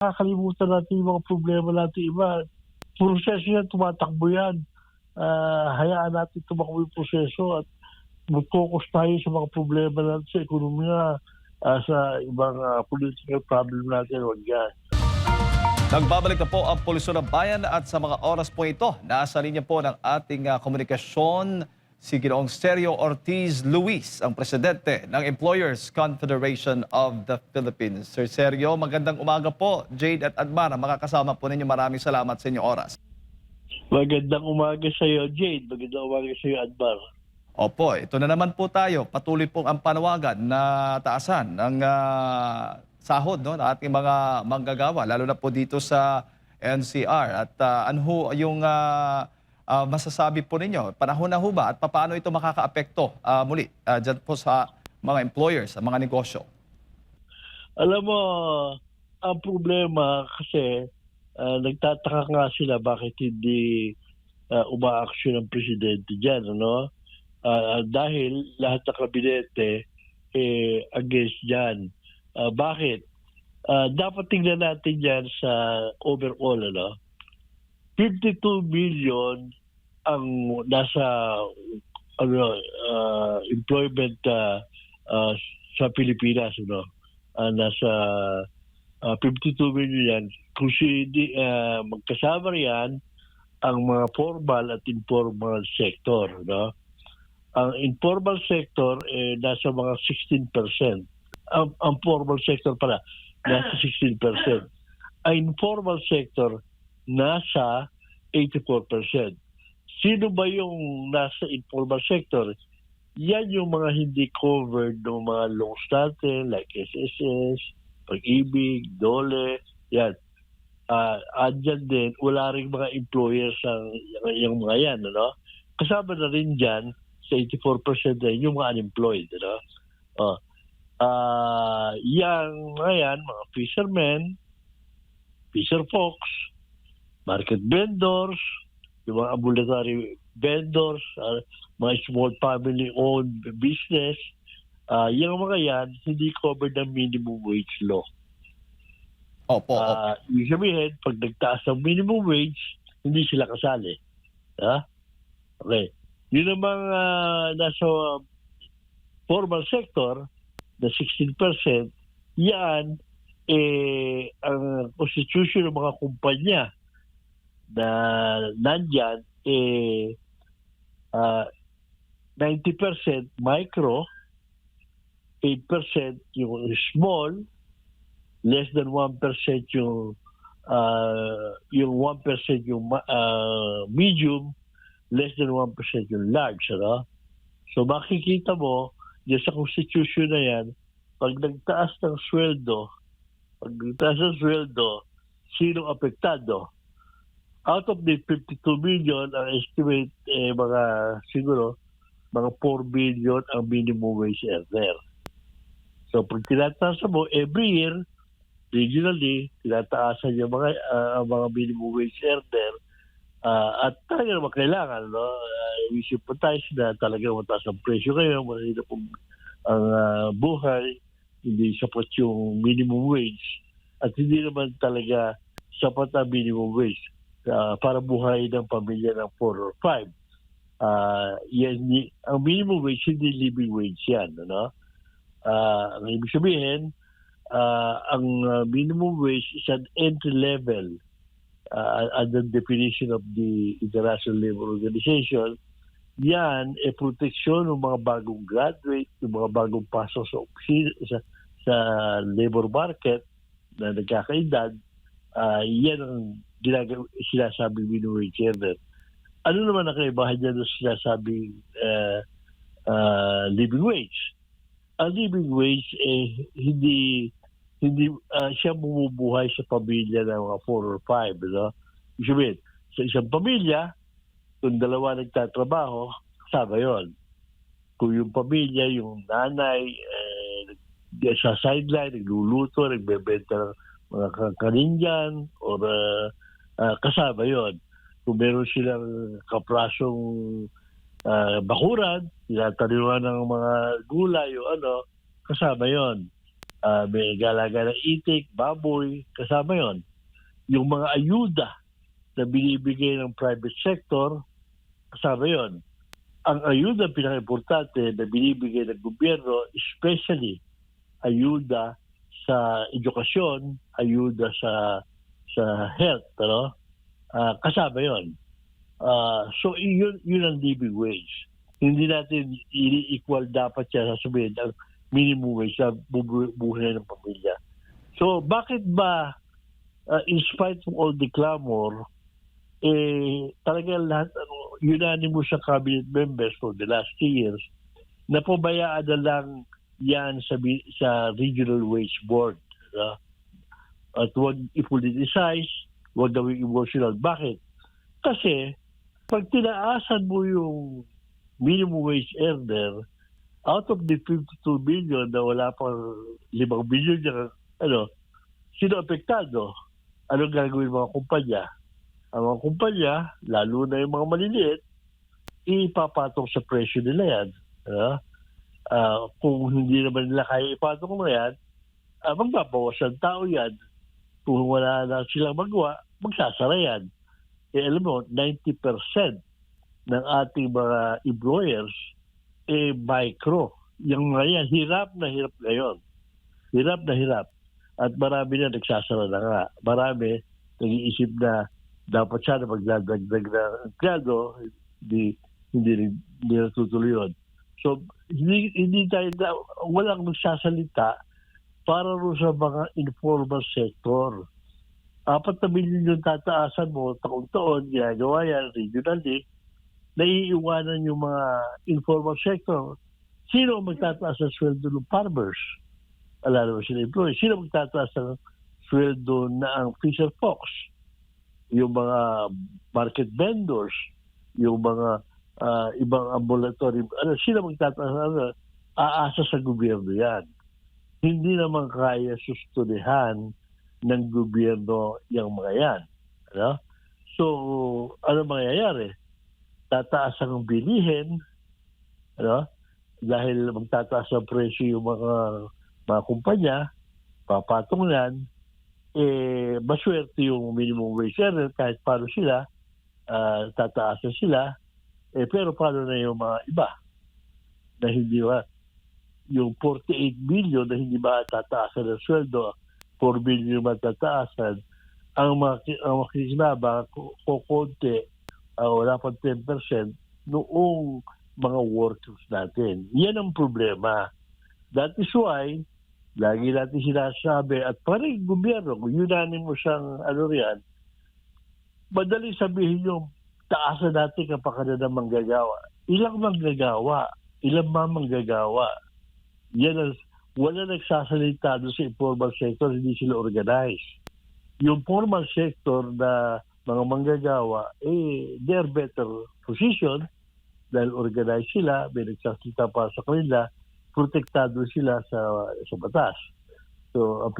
Nakakalimutan natin yung mga problema natin iba. Proseso yan, tumatakbo yan. Hayaan natin tumakbo yung proseso at mag-focus tayo sa mga problema natin sa ekonomiya, sa ibang political problem natin. Huwag yan. Nagbabalik na po ang Pulisong ng Bayan at sa mga oras po ito, nasa linya po ng ating komunikasyon si Ginoong Sergio Ortiz Luis, ang presidente ng Employers Confederation of the Philippines. Sir Sergio, magandang umaga po. Jade at Admar, makakasama po ninyo. Maraming salamat sa inyong oras. Magandang umaga sa iyo, Jade. Magandang umaga sa iyo, Admar. Opo, ito na naman po tayo. Patuloy pong ang panawagan na taasan ng sahod ng ating mga manggagawa, lalo na po dito sa NCR. At ano ho yung masasabi po ninyo? Panahon na ho ba at paano ito makakaapekto muli dyan po sa mga employers, sa mga negosyo? Alam mo, ang problema kasi nagtataka nga sila bakit hindi umaaksyon ang presidente dyan, ano? Dahil lahat ng kabinete against dyan. Bakit? Dapat tingnan natin yan sa overall, ano? 52 million ang nasa employment sa Pilipinas, ano? Nasa 52 million yan. Kung magkasama riyan ang mga formal at informal sector, no? Ang informal sector nasa mga 16%. Ang formal sector pala nasa 16%. Ang informal sector nasa 84%. Sino ba yung nasa informal sector? Yan yung mga hindi covered ng mga loans natin like SSS, Pag-ibig, DOLE, yan. Andyan din, wala rin mga employers yung mga yan, ano? Kasama na rin dyan sa 84% din yung mga unemployed, ano? Yang ngayon, mga fishermen, fisher folks, market vendors, yung mga ambulatory vendors, mga small family-owned business, yung mga yan, hindi covered ng minimum wage law. Opo. Ibig sabihin, pag nagtaas ng minimum wage, hindi sila kasali. Okay. Yun namang nasa formal sector, na 16%, yan, ang constitution ng mga kumpanya na nandyan, 90% micro, 8% yung small, less than 1% yung 1% yung medium, less than 1% yung large, ano? So makikita mo diyan sa constitution na yan, pag nagtaas ng sweldo, sinong apektado? Out of the 52 million, ang estimate siguro mga 4 billion ang minimum wage earner. So pag tinataasa mo, every year, regionally, tinataasan yung mga minimum wage earner at talaga naman kailangan, no? We sympathize na talaga mataas ang presyo ngayon, mahirap ang buhay, hindi sapat yung minimum wage at hindi naman talaga sapat ang minimum wage para buhay ng pamilya ng 4 or 5. Ang minimum wage, hindi living wage yan, no? Ang ibig sabihin, ang minimum wage is an entry level under definition of the International Labour Organization. Yan, proteksyon ng mga bagong graduate, ng mga bagong pasok sa labor market na nagkakaedad. Yan ang sinasabing minimum wage earner. Ano naman ang kaibahan niya ng sinasabing living wage? Ang living wage hindi siya bumubuhay sa pamilya ng mga 4 or 5, no? Ibig sabihin, sa isang pamilya, kung dalawa nagtatrabaho, kasama yon. Kung yung pamilya, yung nanay, sa sideline, nagluluto, nagbebenta ng mga kaninjan, or kasama yon. Kung meron silang kaprasong bakuran, tinataniwan ng mga gulay o ano, kasama yon. may galaga ng itik, baboy, kasama yon. Yung mga ayuda na binibigay ng private sector, kasama yon. Ang ayuda pinaka-importante na binibigay ng gobyerno, especially ayuda sa edukasyon, ayuda sa health, ano? Kasama yon. So yun ang living wage. Hindi natin i-equal dapat siya sasabihin ang minimum wage sa buhay ng pamilya. So bakit ba in spite of all the clamor, talagang lahat unanimous sa cabinet members for the last 2 years na pabayaan na lang yan sa Regional Wage Board. At huwag i-politicize, huwag gawing emotional. Bakit? Kasi pag tinaasan mo yung minimum wage earner, out of the 52 billion na wala pang 5 billion sino apektado? Anong gagawin mga kumpanya? Ang mga kumpanya, lalo na yung mga maliliit, ipapatong sa presyo nila yan. Kung hindi naman nila kaya ipatong na yan, magbabawas ang tao yan. Kung wala na silang magawa, magsasara yan. Alam mo, 90% ng ating mga employers micro. Yung mga yan, hirap na hirap ngayon. Hirap na hirap. At marami na nagsasara na nga. Marami nag-iisip na dapat sana magdadagdag na empleyado, hindi natutuloy yun. So, hindi tayo, walang magsasalita para rin sa mga informal sector. 4 na billion yung tataasan mo, taon-taon, ginagawa yan, regionally, naiiwanan yung mga informal sector. Sino magtataas ng sweldo ng farmers? Alam mo sila employees. Sino magtataas ng sweldo na ang fisher folks? Yung mga market vendors, yung mga ibang ambulatory, sino magtataas? Aasa sa gobyerno yan. Hindi naman kaya sustudihan ng gobyerno yung mga yan. So, ano mangyayari? Tataas ang bilihin, dahil magtataas ang presyo yung mga kumpanya, papatong yan, maswerte yung minimum wage earner kahit paano sila, tataasan sila, pero paano na yung mga iba na hindi ba, yung 48 billion na hindi ba tataasan ng sweldo, 4 billion ba tataasan, ang makikinaba kukunti, wala pang 10% noong mga workers natin. Yan ang problema. That is why, lagi natin sinasabi, at parang gobyerno, kung unanimous ang riyan, madali sabihin yung taasan natin kapakanan ng manggagawa. Ilang manggagawa? Ilang manggagawa? Yan ang, wala nagsasalita doon sa informal sector, hindi sila organized. Yung formal sector na mga manggagawa, they're better position dahil organized sila, may nagsasalita para sa kanila, protektado sila sa batas. So, ang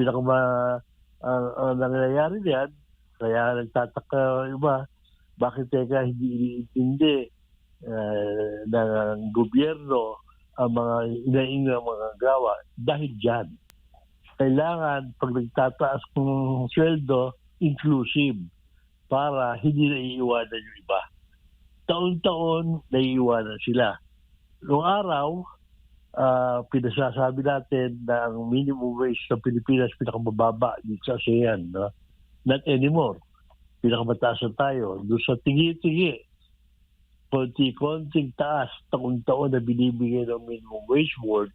ang nangyayari diyan, kaya nagtataka iba, bakit hindi iniintindi ng gobyerno ang mga inaingang mga gawa dahil dyan. Kailangan, pag nagtataas ng sweldo, inclusive para hindi naiiwanan yung iba. Taon-taon, naiiwanan sila. Noong araw, pinasasabi natin na ang minimum wage sa Pilipinas pinakamababa dito sa ASEAN. No? Not anymore. Pinakamataas na tayo. Doon sa tingi-tingi, konti-konting taas, taon-taon na binibigay ng minimum wage board,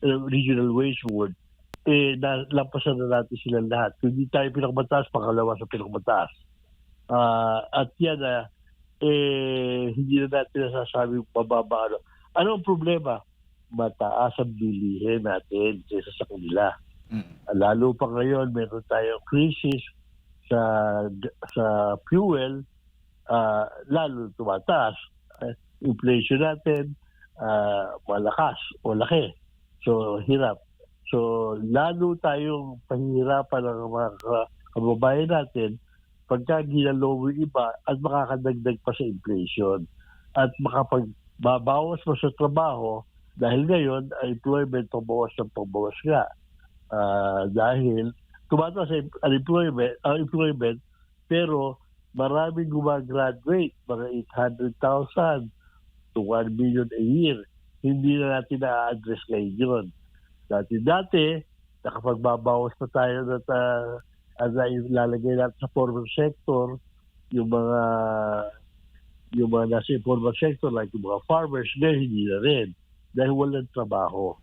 regional wage board, lampasan na natin sila lahat. Kung hindi tayo pinakamataas, pangalawa sa pinakamataas. At yan hindi na natin nasasabi pababa. Ano ang problema? Mataas ang bilihin natin kaysa sa kanila. Lalo pa ngayon, meron tayong crisis sa fuel, lalo tumataas. Inflation natin, malakas o laki. So, hirap. So, lalo tayong pahihirapan ng mga kababayan natin pagka ginalaw yung iba at makakadagdag pa sa inflation. At makapagbabawas mo sa trabaho dahil ngayon, employment pagbawas ng pagbawas nga. dahil tumataas ang employment, pero maraming gumagraduate, mga 800,000 to 1 million a year. Hindi na natin na-address ngayon yun. Dati, nakapagbabawas na tayo na ilalagay natin sa formal sector, yung mga nasa informal sector, like yung mga farmers, ngayon hindi na rin. Dahil walang trabaho.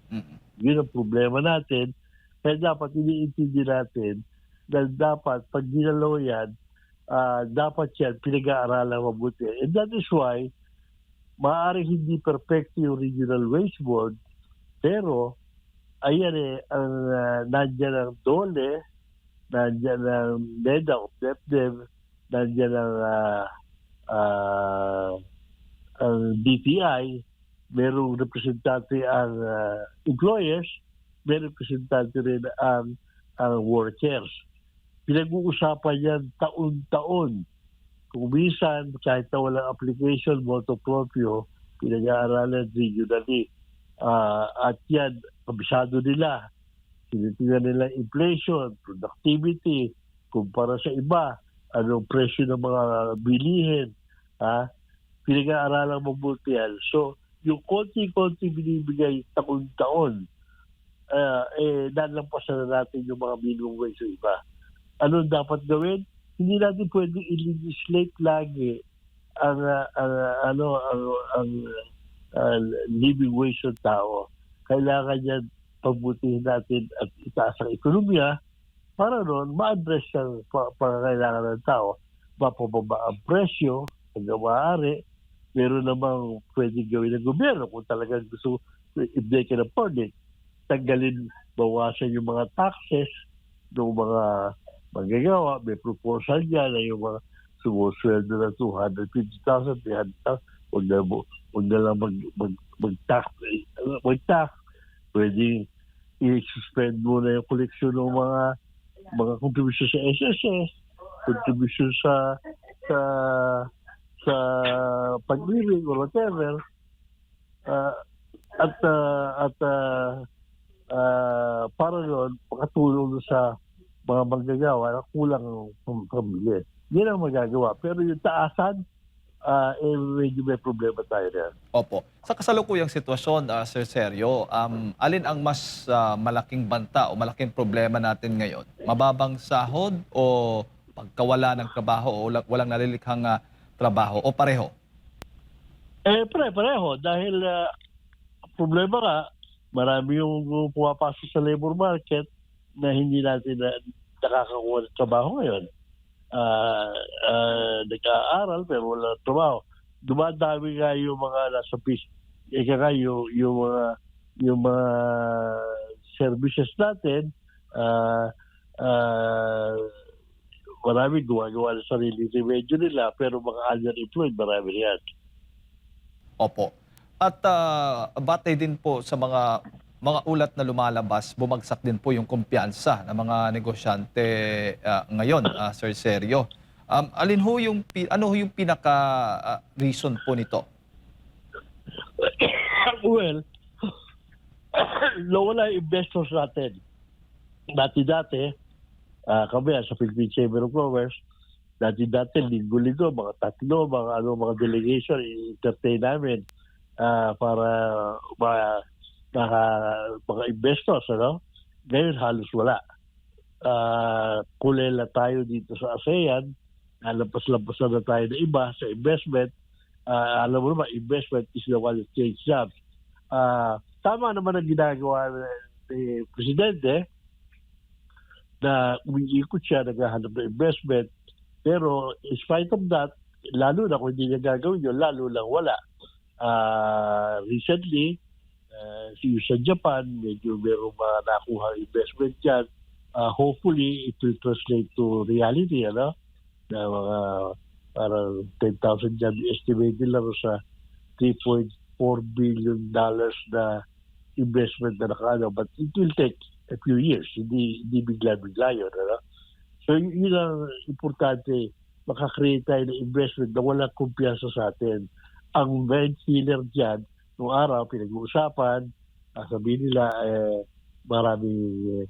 Yun ang problema natin. Kaya dapat iniintindi natin na dapat pag ginalaw yan, dapat yan pinag-aaralan mabuti. And that is why, maaaring hindi perfecto yung regional wage board, pero ayan nandyan ang DOLE, nandyan ang NEDA o DepDev, nandyan ang DTI, merong representante ang employers, merong representante rin ang workers. Pinag-uusapan yan taon-taon. Kung minsan, kahit na walang application, moto proprio, pinag-aaralan regionally. At yan, kabisado nila. Tinitingnan nila inflation, productivity, kumpara sa iba, anong presyo ng mga bilihin. Pinag-aaralan mabuti yan. So, yung konti-konti binibigay taon-taon, nalampasan na natin yung mga minimum wage sa iba. Ano dapat gawin? Hindi natin pwedeng i-legislate lagi ang living wage ng tao. Kailangan yan pagbutihin natin at itaas ang ekonomiya para noon ma-address ang pangangailangan ng tao. Mapababa ang presyo hanggang maaari. Meron namang pwedeng gawin ng gobyerno kung talagang gusto, if they can afford it. Tanggalin, bawasan yung mga taxes ng mga magagawa. May proposal dyan na yung mga sumusweldo na 250,000, 300,000, huwag na lang mag-tax. Pwede i-suspend muna yung koleksyon ng mga contribution sa SSS, contribution sa pag-living or whatever. Para doon, makatulong sa mga manggagawa na kulang ng pamilya. Yan ang magagawa. Pero yung taasan, medyo may problema tayo na. Opo. Sa kasalukuyang sitwasyon, Sir Sergio, alin ang mas malaking banta o malaking problema natin ngayon? Mababang sahod o pagkawala ng trabaho o walang nalilikhang trabaho o pareho? Pareho. Dahil problema nga, marami yung pumapasok sa labor market na hindi natin nakakakuha ng trabaho ngayon. Nag-aaral pero wala trabaho. Dumadami nga yung mga nasa yung mga services natin, marami gumagawa ng sarili remedyo nila pero mga underemployed, marami yan. Opo. At batay din po sa mga ulat na lumalabas, bumagsak din po yung kumpiyansa ng mga negosyante ngayon, Sir Sergio. Ano yung pinaka reason po nito? Well, wala yung investors natin. Dati, kami sa Philippine Chamber of Commerce, dati linggo-linggo, mga tatlo, mga delegation, i-entertain namin para mga investors, Ngayon halos wala. Kulela tayo dito sa ASEAN, lampas-lampas na tayo na iba sa investment. Alam mo naman, investment is the one that changes jobs. Tama naman ang ginagawa ni Presidente na umiikot siya, naghahanap ng investment. Pero in spite of that, lalo na kung hindi niya gagawin yun, lalo lang wala. Recently, sa Japan, medyo merong mga nakuha investment dyan. Hopefully, it will translate to reality, na mga parang 10,000 job estimate nila sa $3.4 billion na investment na nakaano. But it will take a few years. Hindi bigla-bigla yun, So, yun ang importante, makakreate tayo ng investment na walang kumpiyansa sa atin. Ang main killer dyan, noong araw, pinag-uusapan, sabihin nila, maraming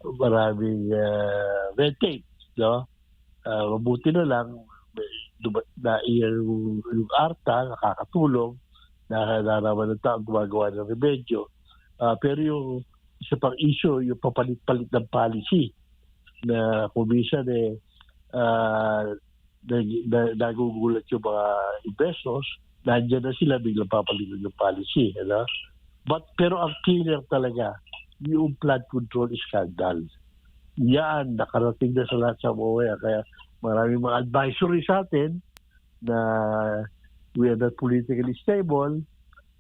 maraming red tape, no? Mabuti na lang na yung ARTA nakakatulong na naman ng tao gumagawa ng remedyo. Pero yung isa pang issue, yung papalit-palit ng policy na kung minsan nagugulat yung mga investors, nandiyan na sila biglang papalitan ng policy. Ano? Pero ang clear talaga, yung flood control scandal. Yan, nakarating na sa lahat sa MOE. Kaya maraming mga advisory sa atin na we are not politically stable,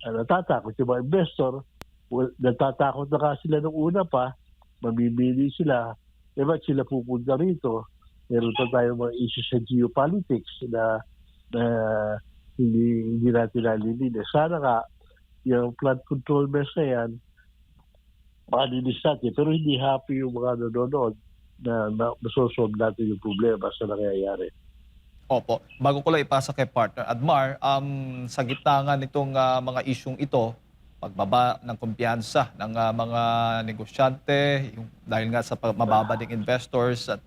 natatakot yung mga investor, natatakot na kasi sila nung una pa, mamimili sila, ba't sila pupunta rito? Meron pa tayong mga issues sa geopolitics na hindi natin nalilinis. Sana nga, yung flood control measures na yan, makalinis natin. Pero hindi happy yung mga nanonood na masosolve natin yung problema sa nangyayari. Opo. Bago ko lang ipasa kay partner Admar, sa gitna nga nitong mga isyung ito, pagbaba ng kumpiyansa ng mga negosyante, dahil nga sa mababa ding investors at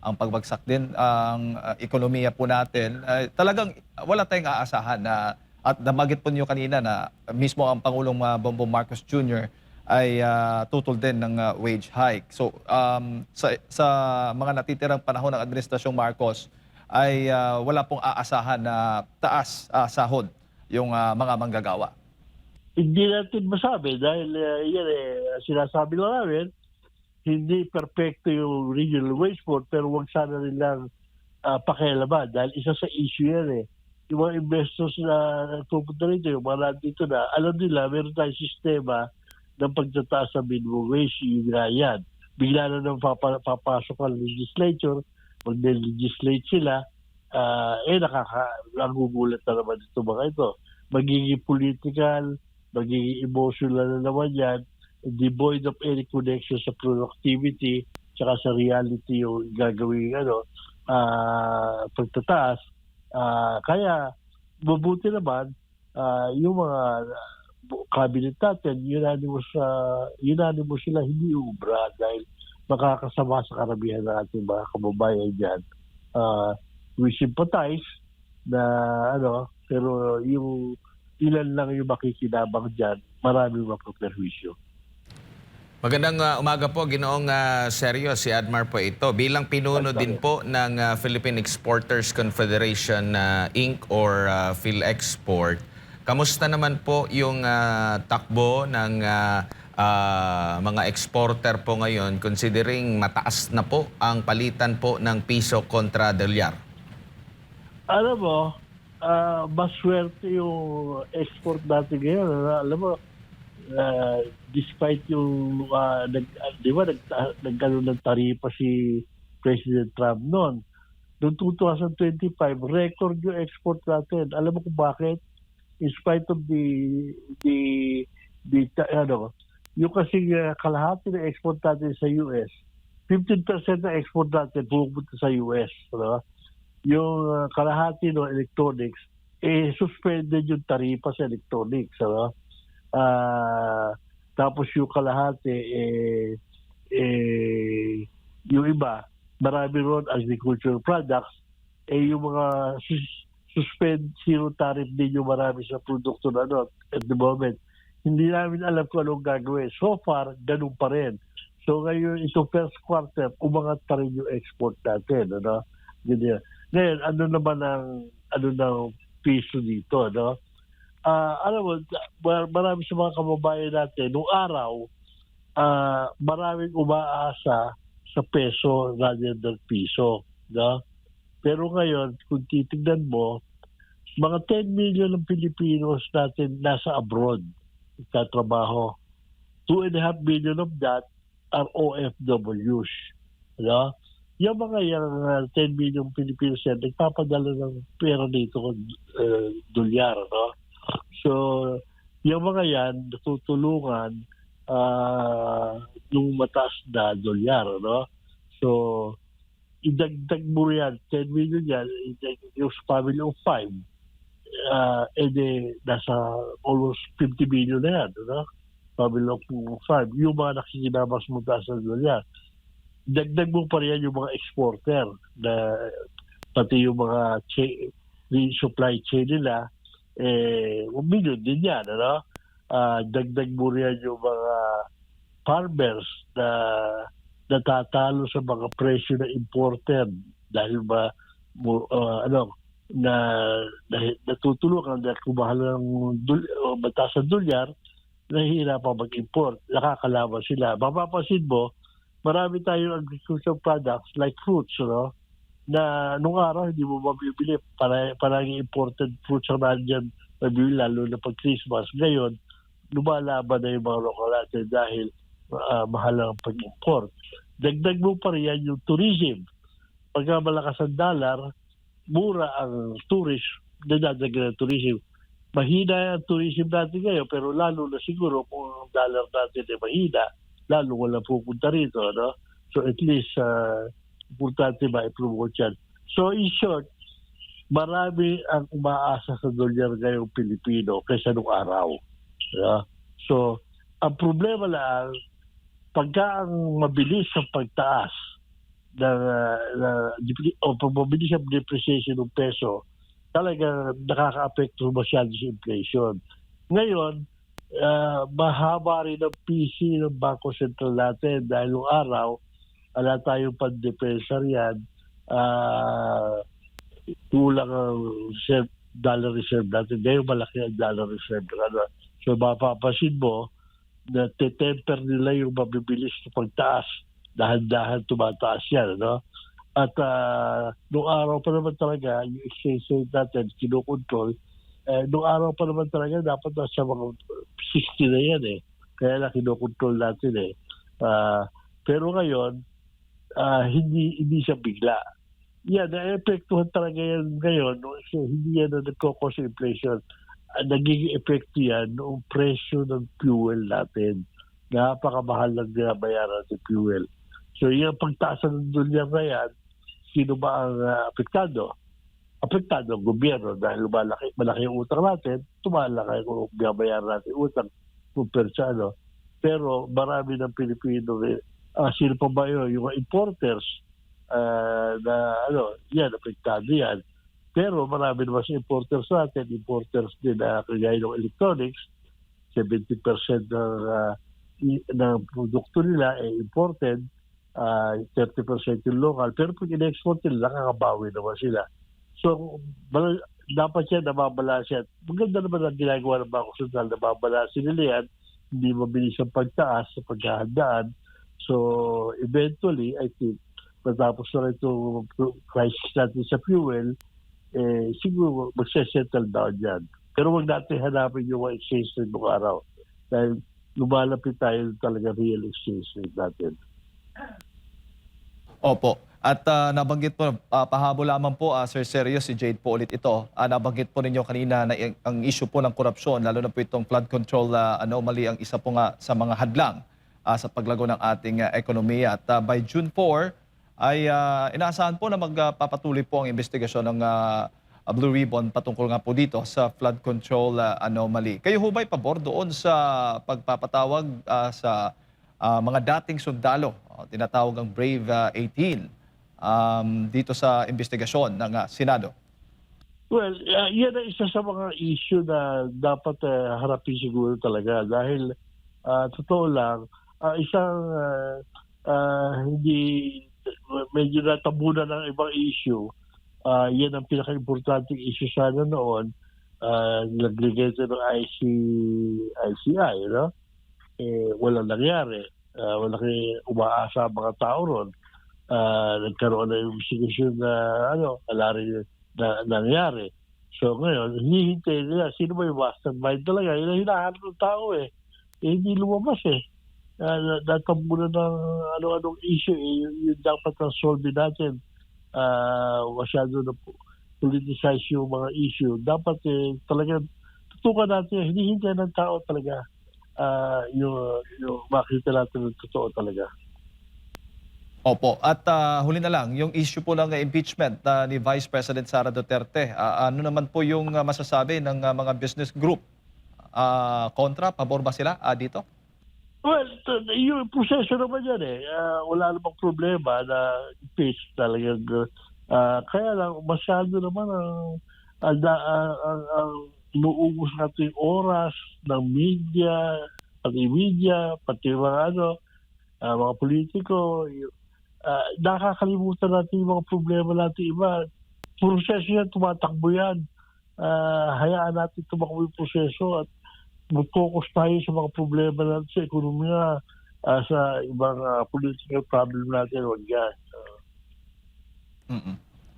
ang pagbagsak din ang ekonomiya po natin, talagang wala tayong aasahan na, at namagit po niyo kanina na mismo ang Pangulong Bongbong Marcos Jr. ay tutol din ng wage hike. So sa mga natitirang panahon ng Administrasyong Marcos, ay wala pong aasahan na taas sahod yung mga manggagawa. Hindi natin masabi dahil yan sinasabi lang namin, hindi perfecto yung regional wage board pero wag sana nilang pakialaman dahil isa sa issue yan Yung mga investors na pupunta rito, yung mga nandito na, alam nila, meron tayong sistema ng pagtataas ng minimum wage, yung yan. Bigla na nang papasok ang legislature, mag-legislate sila, nakagugulat na naman ito mga ito. Magiging political, magiging emotional na naman yan, devoid of any connection sa productivity, tsaka sa reality yung gagawin pagtataas. Kaya, mabuti naman, yung mga cabinet natin, unanimous sila hindi ubra dahil makakasama sa karamihan ng ating mga kababayan dyan. We sympathize na pero yung ilan lang yung makikinabang dyan, maraming mapaperwisyo. Magandang umaga po, Ginoong Sergio, si Admar po ito. Bilang pinuno din po ng Philippine Exporters Confederation Inc. or PhilExport, kamusta naman po yung takbo ng mga exporter po ngayon considering mataas na po ang palitan po ng piso kontra dolyar? Alam mo, maswerte yung export natin ngayon. Alam mo, despite yung nagkaroon ng taripa si President Trump noon 2025 record yung export natin. Alam mo kung bakit? In spite of yung kasi kalahati ng export natin sa US, 15% ng export natin pupunta sa US. Yung kalahati ng electronics, suspended yung taripa sa electronics. Tapos yung kalahati, yung iba, marami ron agricultural products, yung mga suspend zero tariff din yung marami sa produkto na at the moment. Hindi namin alam kung anong gagawin. So far, ganun pa rin. So ngayon, ito first quarter, umangat pa rin yung export natin. Ganyan. Ngayon, ano naman ang piso dito, alam mo, marami sa mga kababayan natin, noong araw, maraming umaasa sa peso rather than piso. Pero ngayon, kung titignan mo, mga 10 million ng Pilipinos natin nasa abroad, nagtatrabaho. 2.5 million of that are OFWs. Yung mga 10 million Pilipinos yan, nagpapadala ng pera dito kung dolyar. So, yung mga yan, natutulungan nung mataas na dolyar. So, idagdag mo yan, 10 million yan, yung family of 5, nasa almost 50 million na yan. Pamilok Farm, yung mga nakikinabang sa mataas na dolyar. Dagdag mo pa rin yung mga exporter na pati yung mga supply chain nila, 1 million din yan, ano? Dagdag mo rin yung mga farmers na natatalo sa mga presyo na imported dahil natutulungan dahil kumahal ng mataas na dolyar, nahihirapan mag-import, nakakalaban sila. Mapapansin mo, marami tayong agricultural products like fruits, no? Na nung araw hindi mo mabibili, parang imported fruits ang nandiyan mabibili, lalo na pag Christmas. Ngayon, lumalaban na yung mga local natin dahil mahal ang pag-import. Dagdag mo pa rin yan yung tourism. Pagka malakas ang dollar, mura ang tourist, dadagdagan ang tourism. Mahina ang tourism natin ngayon, pero lalo na siguro kung ang dollar natin ay mahina, lalo wala pupunta rito, no? So at least, importante ma-promote yan. So in short, marami ang umaasa sa dolyar ngayong Pilipino kaysa nung araw. Yeah? So, ang problema lang, pagka ang mabilis ang pagtaas o mabilis ang depreciation ng peso, talaga nakaka-apekto masyado sa inflation. Ngayon, mahaba rin ang PC ng Bangko Sentral natin dahil nung araw, wala tayong pandepensa riyan, kulang ang dollar reserve natin. Ngayon malaki ang dollar reserve. So mapapasin mo na tetemper nila yung mabibilis na pagtaas. Dahan-dahan tumataas yan. No? At nung araw pa naman talaga, yung exchange rate natin, kinokontrol, nung araw pa naman talaga, dapat nasa mga 60 na yan eh. Kaya na kinokontrol natin eh. Pero ngayon, hindi siya bigla. Yan, na-epektuhan talaga yan ngayon. No? So, hindi yan na nagkakos inflation. Nagiging epekto yan noong presyo ng fuel natin. Napakamahal lang binabayaran ng fuel. So, yung pagtaas ng dolyar na yan, sino ba ang apektado? Apektado ang gobyerno dahil malaki yung utang natin, tumalaki kung binabayaran natin utang compare sa ano. Pero marami ng Pilipino, sino pa ba yun? Yung importers, yan, apektado yan. Pero marami naman sa importers natin, importers din na kagaya ng electronics, 70% ng produkto nila ay imported, 30% yung local. Pero pag in-export nila, nakakabawi naman sila. So, dapat yan, nababalansin. Maganda naman ang ginagawa ng Bangko Sentral, nababalansin nila yan, hindi mabilis ang pagtaas sa paghahandaan. So, eventually, I think, matapos na ito crisis natin sa fuel, siguro magse-settle down yan. Pero wag natin hanapin yung exchange rate ng araw. Dahil lumalapit tayo talaga real exchange rate natin. Opo. At nabanggit po, pahabol lamang po, Sir Sergio, si Jade po ulit ito. Nabanggit po ninyo kanina na ang issue po ng korupsyon, lalo na po itong flood control anomaly, ang isa po nga sa mga hadlang sa paglago ng ating ekonomiya. At by June 4, ay inaasahan po na magpapatuloy po ang investigasyon ng Blue Ribbon patungkol nga po dito sa flood control anomaly. Kayo ho ba'y pabor doon sa pagpapatawag sa mga dating sundalo, tinatawag ang Brave 18, dito sa investigasyon ng Senado? Well, yan ang isa sa mga issue na dapat harapin siguro talaga dahil totoo lang, isang hindi medyo natabunan ng ibang issue. Yan ang pinaka-importanting issue sana noon. Naglagay ito ng ICI, no? Walang nangyari. Walang umaasa ang mga tao ron. Nagkaroon na investigasyon na wala rin na nangyari. So ngayon, hinihintay nila. Sino ba yung mastermind talaga? Yun ang hinahanap ng tao eh. Hindi lumabas eh. Natabunan ng ano-anong issue yung dapat na solve natin. Masyado na politicize yung mga issue. Dapat talaga tutukan natin, hinihintay ng tao talaga yung makita natin ng totoo talaga. Opo. At huli na lang, yung issue po ng impeachment ni Vice President Sara Duterte, ano naman po yung masasabi ng mga business group? Kontra, pabor ba sila dito? Well, yung proseso naman yan eh. Wala namang problema na impeach talagang. Kaya lang, masyado naman ang inuubos natin yung oras ng media, pati mga mga politiko. Nakakalimutan natin yung mga problema natin iba. Proseso yan, tumatakbo yan. Hayaan natin tumakbo yung proseso at mag-focus tayo sa mga problema natin sa ekonomiya, sa ibang political problem natin. Huwag yan.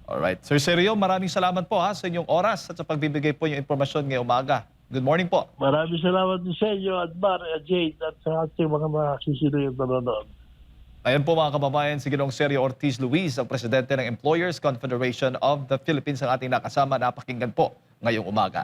Alright. Sir Sergio, maraming salamat po sa inyong oras at sa pagbibigay po yung impormasyon ngayong umaga. Good morning po. Maraming salamat din sa inyo, Admar, Jade, at sa ating mga makasisinuyo na nanonood. Ayan po mga kababayan, si Ginoong Sergio Ortiz Luis, ang presidente ng Employers Confederation of the Philippines, ang ating nakasama. Napakinggan po ngayong umaga.